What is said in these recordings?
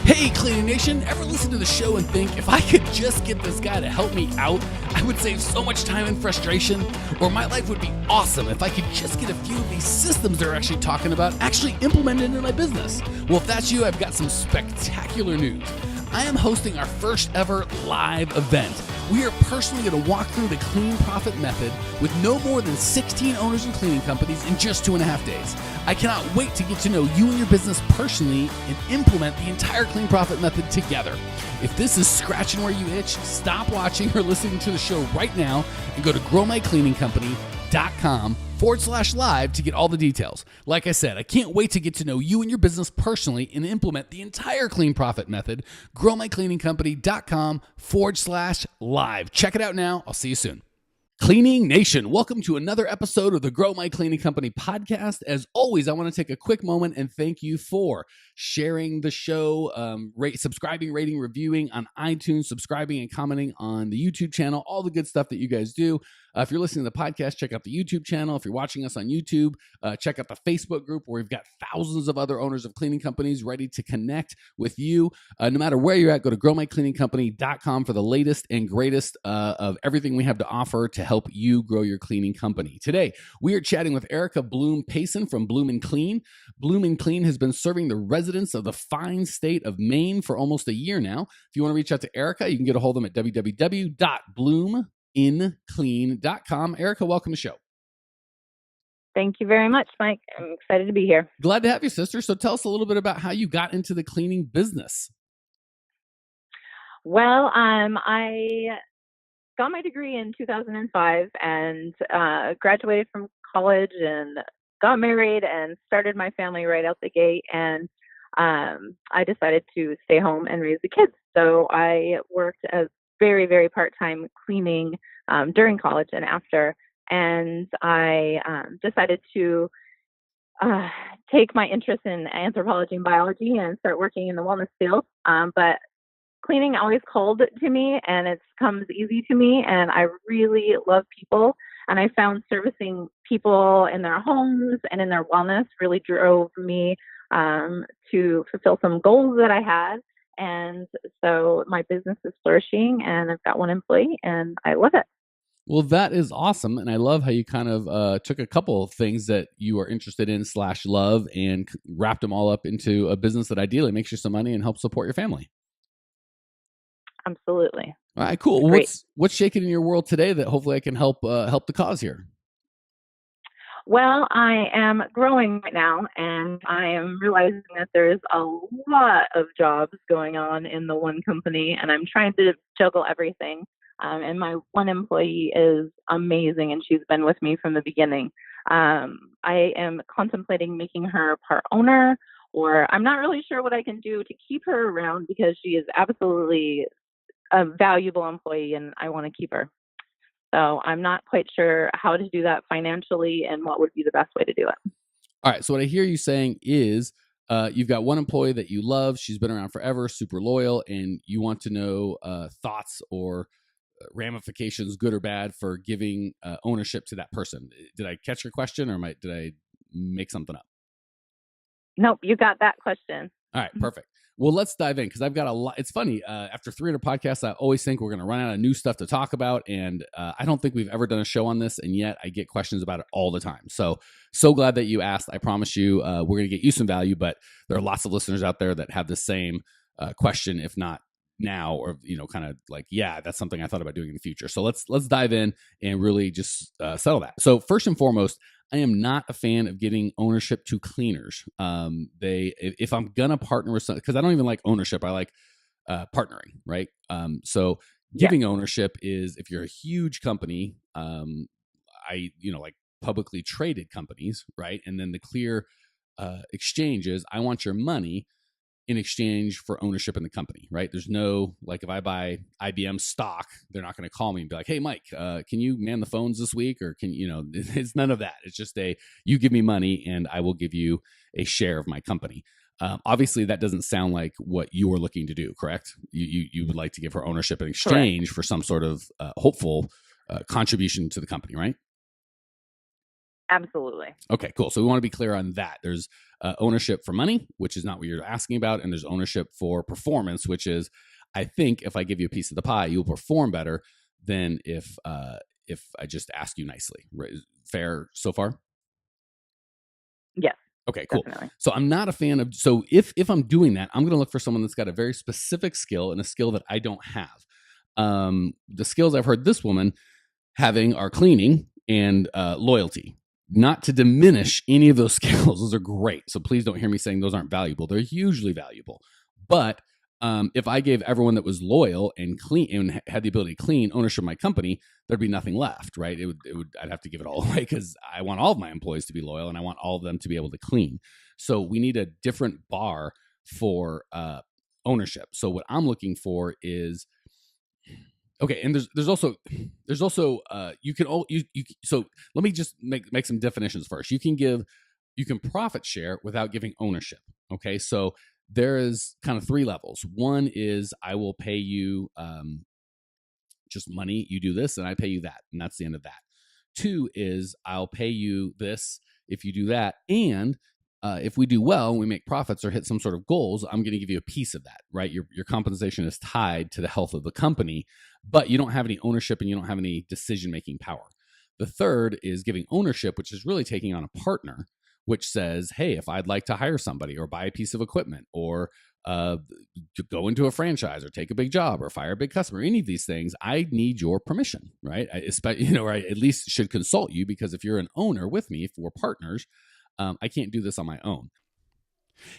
Hey, Cleaning Nation, ever listen to the show and think, if I could just get this guy to help me out, I would save so much time and frustration? Or my life would be awesome if I could just get a few of these systems they're actually talking about actually implemented into my business? Well, if that's you, I've got some spectacular news. I am hosting our first ever live event. We are personally going to walk through the clean profit method with no more than 16 owners and cleaning companies in just 2.5 days. I cannot wait to get to know you and your business personally and implement the entire clean profit method together. If this is scratching where you itch, stop watching or listening to the show right now and go to growmycleaningcompany.com/live to get all the details. Like I said, I can't wait to get to know you and your business personally and implement the entire clean profit method. growmycleaningcompany.com/live. Check it out now. I'll see you soon. Cleaning Nation, welcome to another episode of the Grow My Cleaning Company podcast. As always, I want to take a quick moment and thank you for sharing the show, subscribing, rating, reviewing on iTunes, subscribing and commenting on the YouTube channel, all the good stuff that you guys do. If you're listening to the podcast, check out the YouTube channel. If you're watching us on YouTube, check out the Facebook group where we've got thousands of other owners of cleaning companies ready to connect with you. No matter where you're at, go to growmycleaningcompany.com for the latest and greatest of everything we have to offer to help you grow your cleaning company. Today, we are chatting with Erica Bloom Payson from Bloom and Clean. Bloom and Clean has been serving the residents of the fine state of Maine for almost a year now. If you want to reach out to Erica, you can get a hold of them at www.bloominclean.com. Erica, welcome to the show. Thank you very much, Mike. I'm excited to be here. Glad to have you, sister. So tell us a little bit about how you got into the cleaning business. Well, I got my degree in 2005 and graduated from college and got married and started my family right out the gate. And I decided to stay home and raise the kids. So I worked as very, very part-time cleaning during college and after. And I decided to take my interest in anthropology and biology and start working in the wellness field. But cleaning always called to me and it comes easy to me. And I really love people. And I found servicing people in their homes and in their wellness really drove me to fulfill some goals that I had. And so my business is flourishing and I've got one employee and I love it. Well, that is awesome. And I love how you kind of took a couple of things that you are interested in / love and wrapped them all up into a business that ideally makes you some money and helps support your family. Absolutely. All right, cool. What's shaking in your world today that hopefully I can help the cause here? Well, I am growing right now, and I am realizing that there's a lot of jobs going on in the one company, and I'm trying to juggle everything. And my one employee is amazing, and she's been with me from the beginning. I am contemplating making her part owner, or I'm not really sure what I can do to keep her around because she is absolutely a valuable employee, and I want to keep her. So I'm not quite sure how to do that financially and what would be the best way to do it. All right. So what I hear you saying is you've got one employee that you love. She's been around forever, super loyal, and you want to know thoughts or ramifications, good or bad, for giving ownership to that person. Did I catch your question or did I make something up? Nope, you got that question. All right, perfect. Well, let's dive in because I've got a lot. It's funny. After 300 podcasts, I always think we're going to run out of new stuff to talk about. And I don't think we've ever done a show on this. And yet I get questions about it all the time. So glad that you asked. I promise you we're going to get you some value. But there are lots of listeners out there that have the same question, if not now, or, kind of like, yeah, that's something I thought about doing in the future. So let's dive in and really just settle that. So first and foremost, I am not a fan of getting ownership to cleaners. If I'm gonna partner with someone, because I don't even like ownership, I like partnering, right? So giving ownership is if you're a huge company, like publicly traded companies, right? And then the clear exchange is I want your money in exchange for ownership in the company, right? There's no, like, if I buy IBM stock, they're not going to call me and be like, hey, Mike, can you man the phones this week? Or it's none of that. It's just you give me money and I will give you a share of my company. Obviously that doesn't sound like what you are looking to do, correct? You would like to give her ownership in exchange for some sort of hopeful contribution to the company, right? Absolutely. Okay, cool. So we want to be clear on that. There's ownership for money, which is not what you're asking about, and there's ownership for performance, which is, I think, if I give you a piece of the pie, you'll perform better than if I just ask you nicely. Fair so far? Yes. Okay, cool. Definitely. So I'm not a fan of, so if I'm doing that, I'm going to look for someone that's got a very specific skill and a skill that I don't have. The skills I've heard this woman having are cleaning and loyalty. Not to diminish any of those skills. Those are great. So please don't hear me saying those aren't valuable. They're hugely valuable. But if I gave everyone that was loyal and clean and had the ability to clean ownership of my company, there'd be nothing left, right? I'd have to give it all away because I want all of my employees to be loyal and I want all of them to be able to clean. So we need a different bar for ownership. So what I'm looking for is, okay, and there's also you can all you so let me just make some definitions first. You can profit share without giving ownership. Okay, so there is kind of three levels. One is I will pay you just money. You do this, and I pay you that, and that's the end of that. Two is I'll pay you this if you do that, and if we do well and we make profits or hit some sort of goals, I'm going to give you a piece of that, right? Your compensation is tied to the health of the company, but you don't have any ownership and you don't have any decision-making power. The third is giving ownership, which is really taking on a partner, which says, hey, if I'd like to hire somebody or buy a piece of equipment or go into a franchise or take a big job or fire a big customer, any of these things, I need your permission, right? I at least should consult you, because if you're an owner with me, if we're partners, I can't do this on my own.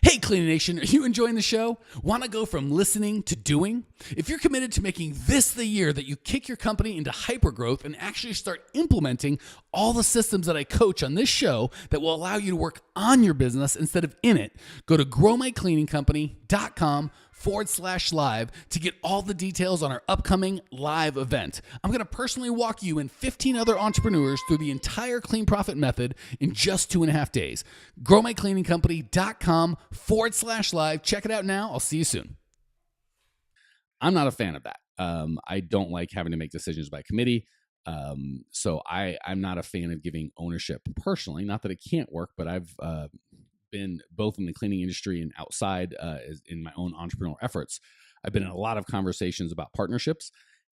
Hey, Cleaning Nation, are you enjoying the show? Want to go from listening to doing? If you're committed to making this the year that you kick your company into hypergrowth and actually start implementing all the systems that I coach on this show that will allow you to work on your business instead of in it, go to growmycleaningcompany.com/live to get all the details on our upcoming live event. I'm going to personally walk you and 15 other entrepreneurs through the entire Clean Profit method in just 2.5 days. growmycleaningcompany.com/live. Check it out now. I'll see you soon. I'm not a fan of that. I don't like having to make decisions by committee. So I'm not a fan of giving ownership personally. Not that it can't work, but I've been both in the cleaning industry and outside in my own entrepreneurial efforts. I've been in a lot of conversations about partnerships,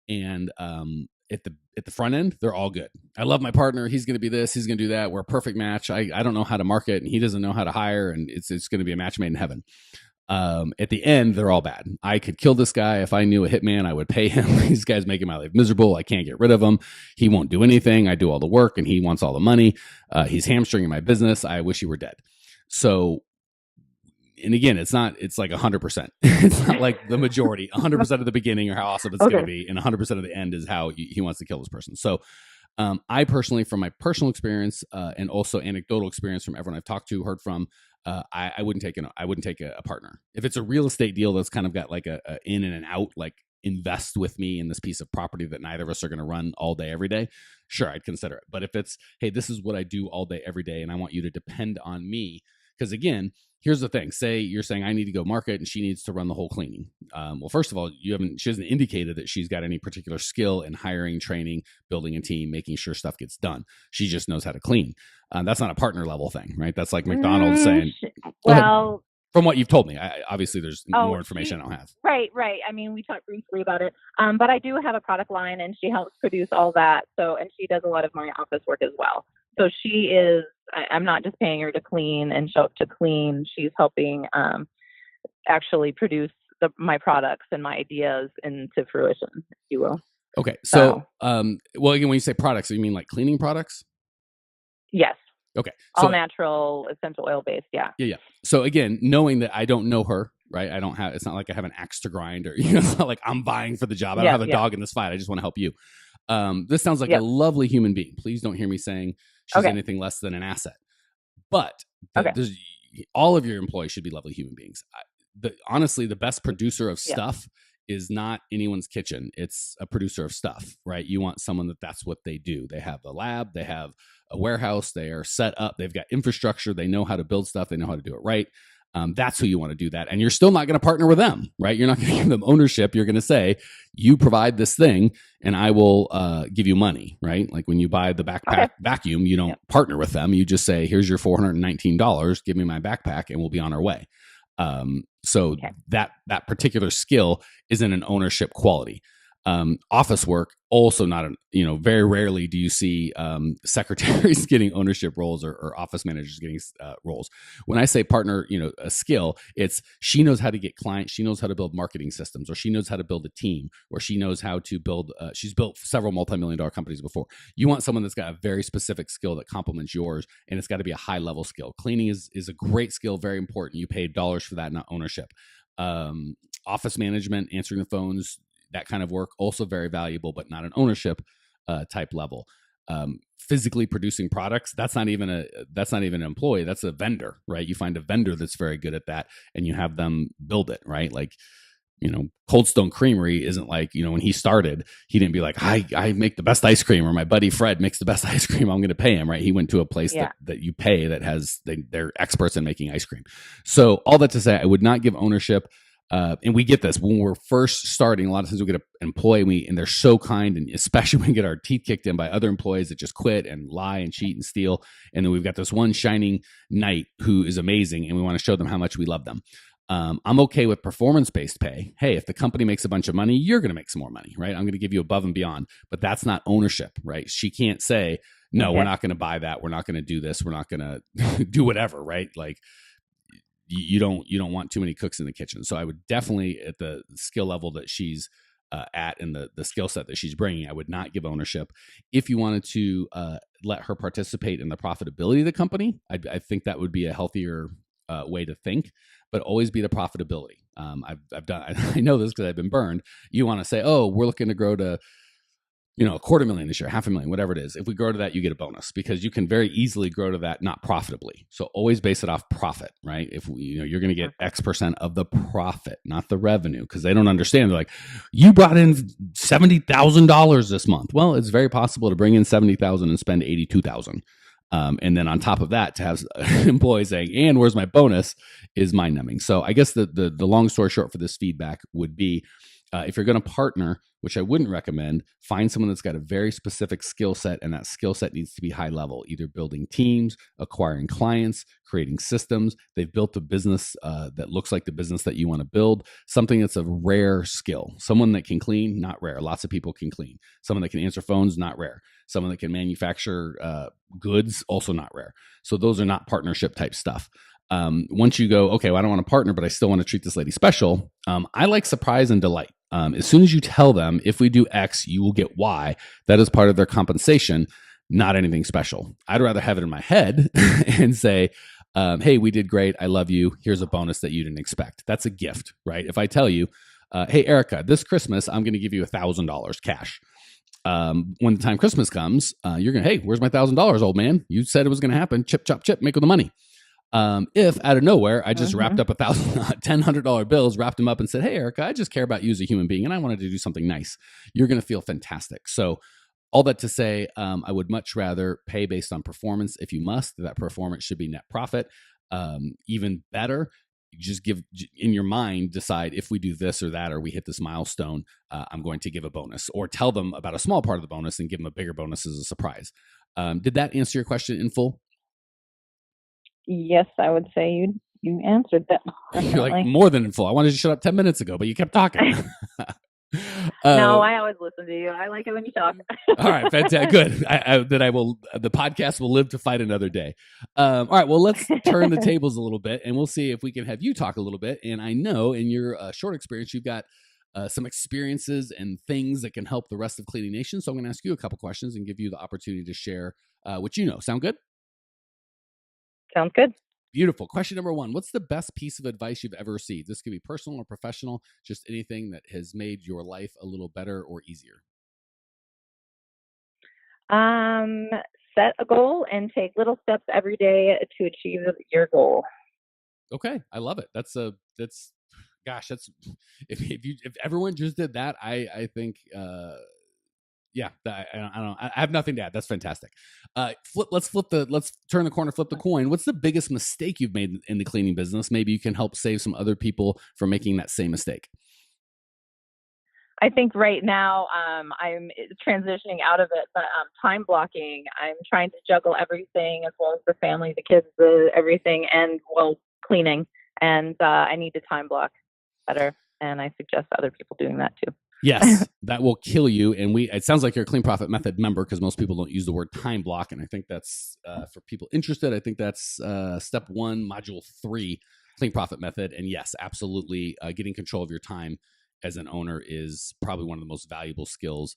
and at the front end, they're all good. I love my partner. He's going to be this. He's going to do that. We're a perfect match. I don't know how to market, and he doesn't know how to hire, and it's going to be a match made in heaven. At the end, they're all bad. I could kill this guy. If I knew a hitman, I would pay him. These guys making my life miserable. I can't get rid of him. He won't do anything. I do all the work and he wants all the money. He's hamstringing my business. I wish he were dead. So, and again, it's like 100%. It's not like the majority. 100% of the beginning or how awesome it's going to be, and 100% of the end is how he wants to kill this person. So, I personally, from my personal experience and also anecdotal experience from everyone I've talked to, heard from, I wouldn't take a partner. If it's a real estate deal that's kind of got like a in and an out, like invest with me in this piece of property that neither of us are going to run all day, every day, sure, I'd consider it. But if it's, hey, this is what I do all day, every day, and I want you to depend on me, because again, here's the thing. Say you're saying I need to go market and she needs to run the whole cleaning. Well, first of all, she hasn't indicated that she's got any particular skill in hiring, training, building a team, making sure stuff gets done. She just knows how to clean. That's not a partner level thing, right? That's like McDonald's saying, well, from what you've told me, obviously there's more information I don't have. Right. I mean, we talked briefly about it, but I do have a product line and she helps produce all that. So, and she does a lot of my office work as well. So she is, I'm not just paying her to clean and show up to clean. She's helping actually produce my products and my ideas into fruition, if you will. Okay. So, well, again, when you say products, you mean like cleaning products? Yes. Okay. So, all natural, essential oil based. Yeah. Yeah. So again, knowing that I don't know her, right? It's not like I have an axe to grind, or, it's not like I'm vying for the job. I don't have a dog in this fight. I just want to help you. This sounds like a lovely human being. Please don't hear me saying she's anything less than an asset. But all of your employees should be lovely human beings. Honestly, the best producer of stuff is not anyone's kitchen. It's a producer of stuff, right? You want someone that's what they do. They have a lab, they have a warehouse, they are set up, they've got infrastructure, they know how to build stuff, they know how to do it right. That's who you want to do that. And you're still not going to partner with them, right? You're not going to give them ownership. You're going to say, you provide this thing and I will give you money, right? Like when you buy the backpack vacuum, you don't partner with them. You just say, here's your $419. Give me my backpack and we'll be on our way. So that particular skill isn't an ownership quality. Office work also not very rarely do you see secretaries getting ownership roles or office managers getting roles. When I say partner, a skill, it's she knows how to get clients, she knows how to build marketing systems, or she knows how to build a team, or she knows how to build she's built several multi-million-dollar companies before. You want someone that's got a very specific skill that complements yours, and it's got to be a high level skill. Cleaning is a great skill, very important. You pay dollars for that, not ownership. Office management, answering the phones, that kind of work, also very valuable, but not an ownership type level. Physically producing products, that's not even an employee, that's a vendor, right? You find a vendor that's very good at that and you have them build it, right? Like, Cold Stone Creamery isn't like, when he started, he didn't be like, I make the best ice cream, or my buddy Fred makes the best ice cream, I'm going to pay him, right? He went to a place that you pay that they're experts in making ice cream. So all that to say, I would not give ownership. And we get this when we're first starting. A lot of times we get an employee and they're so kind, and especially when we get our teeth kicked in by other employees that just quit and lie and cheat and steal. And then we've got this one shining knight who is amazing, and we want to show them how much we love them. I'm okay with performance-based pay. Hey, if the company makes a bunch of money, you're going to make some more money, right? I'm going to give you above and beyond, but that's not ownership, right? She can't say, no, we're not going to buy that. We're not going to do this. We're not going to do whatever, right? Like, you don't want too many cooks in the kitchen. So I would definitely, at the skill level that she's at and the skill set that she's bringing, I would not give ownership. If you wanted to let her participate in the profitability of the company, I think that would be a healthier way to think, but always be the profitability. I've done, I know this because I've been burned. You want to say, oh, we're looking to grow to $250,000 this year, $500,000, whatever it is. If we grow to that, you get a bonus, because you can very easily grow to that not profitably. So always base it off profit, right? If you're going to get X% of the profit, not the revenue, because they don't understand. They're like, you brought in $70,000 this month. Well, it's very possible to bring in $70,000 and spend $82,000. And then on top of that, to have employees saying, and where's my bonus, is mind numbing. So I guess the long story short for this feedback would be, if you're going to partner, which I wouldn't recommend, find someone that's got a very specific skill set, and that skill set needs to be high level, either building teams, acquiring clients, creating systems. They've built a business that looks like the business that you want to build, something that's a rare skill. Someone that can clean, not rare. Lots of people can clean. Someone that can answer phones, not rare. Someone that can manufacture goods, also not rare. So those are not partnership type stuff. Once you go, okay, well, I don't want to partner, but I still want to treat this lady special. I like surprise and delight. As soon as you tell them, if we do X, you will get Y, that is part of their compensation, not anything special. I'd rather have it in my head and say, hey, we did great. I love you. Here's a bonus that you didn't expect. That's a gift, right? If I tell you, hey, Erica, this Christmas, I'm going to give you $1,000 cash. When the time Christmas comes, you're going to, hey, where's my $1,000, old man? You said it was going to happen. Chip, chop, chip, make all the money. If out of nowhere, I just wrapped up $1,100 bills, wrapped them up and said, hey, Erica, I just care about you as a human being and I wanted to do something nice, you're going to feel fantastic. So all that to say, I would much rather pay based on performance. If you must, that performance should be net profit. Even better, just give in your mind, decide if we do this or that, or we hit this milestone, I'm going to give a bonus, or tell them about a small part of the bonus and give them a bigger bonus as a surprise. Did that answer your question in full? Yes, I would say you answered that. You're like, more than in full. I wanted to shut up 10 minutes ago, but you kept talking. No, I always listen to you. I like it when you talk. All right, fantastic. Good. The podcast will live to fight another day. All right, well, let's turn the tables a little bit, and we'll see if we can have you talk a little bit. And I know in your short experience, you've got some experiences and things that can help the rest of Cleaning Nation. So I'm going to ask you a couple questions and give you the opportunity to share what you know. Sound good? Sounds good. Beautiful. Question number one. What's the best piece of advice you've ever received? This could be personal or professional, just anything that has made your life a little better or easier. Set a goal and take little steps every day to achieve your goal. Okay. I love it. If everyone just did that, I think Yeah, I have nothing to add. That's fantastic. Let's turn the corner, flip the coin. What's the biggest mistake you've made in the cleaning business? Maybe you can help save some other people from making that same mistake. I think right now I'm transitioning out of it, but time blocking. I'm trying to juggle everything as well as the family, the kids, everything, and cleaning. And I need to time block better. And I suggest other people doing that too. Yes, that will kill you. And it sounds like you're a Clean Profit Method member, because most people don't use the word time block. And I think that's for people interested. I think that's step 1, module 3, Clean Profit Method. And yes, absolutely, getting control of your time as an owner is probably one of the most valuable skills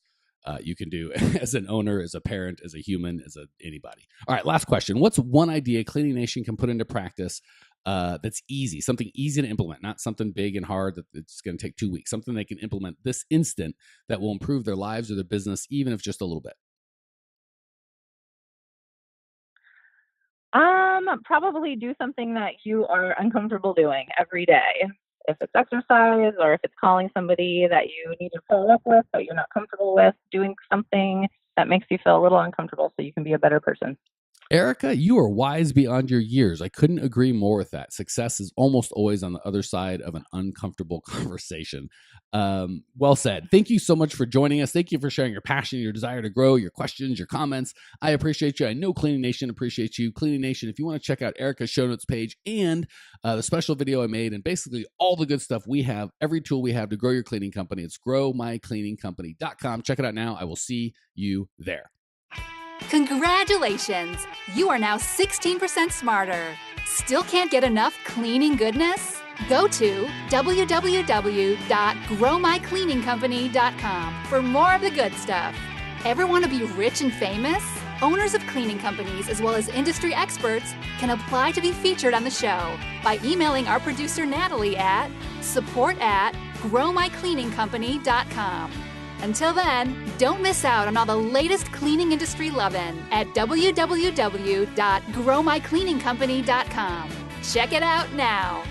you can do as an owner, as a parent, as a human, anybody. All right, last question. What's one idea Cleaning Nation can put into practice that's easy, something easy to implement, not something big and hard that it's going to take 2 weeks, something they can implement this instant that will improve their lives or their business, even if just a little bit? Probably do something that you are uncomfortable doing every day. If it's exercise or if it's calling somebody that you need to follow up with but you're not comfortable with, doing something that makes you feel a little uncomfortable so you can be a better person. Erica, you are wise beyond your years. I couldn't agree more with that. Success is almost always on the other side of an uncomfortable conversation. Well said. Thank you so much for joining us. Thank you for sharing your passion, your desire to grow, your questions, your comments. I appreciate you. I know Cleaning Nation appreciates you. Cleaning Nation, if you want to check out Erica's show notes page and the special video I made and basically all the good stuff we have, every tool we have to grow your cleaning company, it's growmycleaningcompany.com. Check it out now. I will see you there. Congratulations! You are now 16% smarter. Still can't get enough cleaning goodness? Go to www.growmycleaningcompany.com for more of the good stuff. Ever want to be rich and famous? Owners of cleaning companies as well as industry experts can apply to be featured on the show by emailing our producer Natalie at support@growmycleaningcompany.com. Until then, don't miss out on all the latest cleaning industry lovin' at www.growmycleaningcompany.com. Check it out now.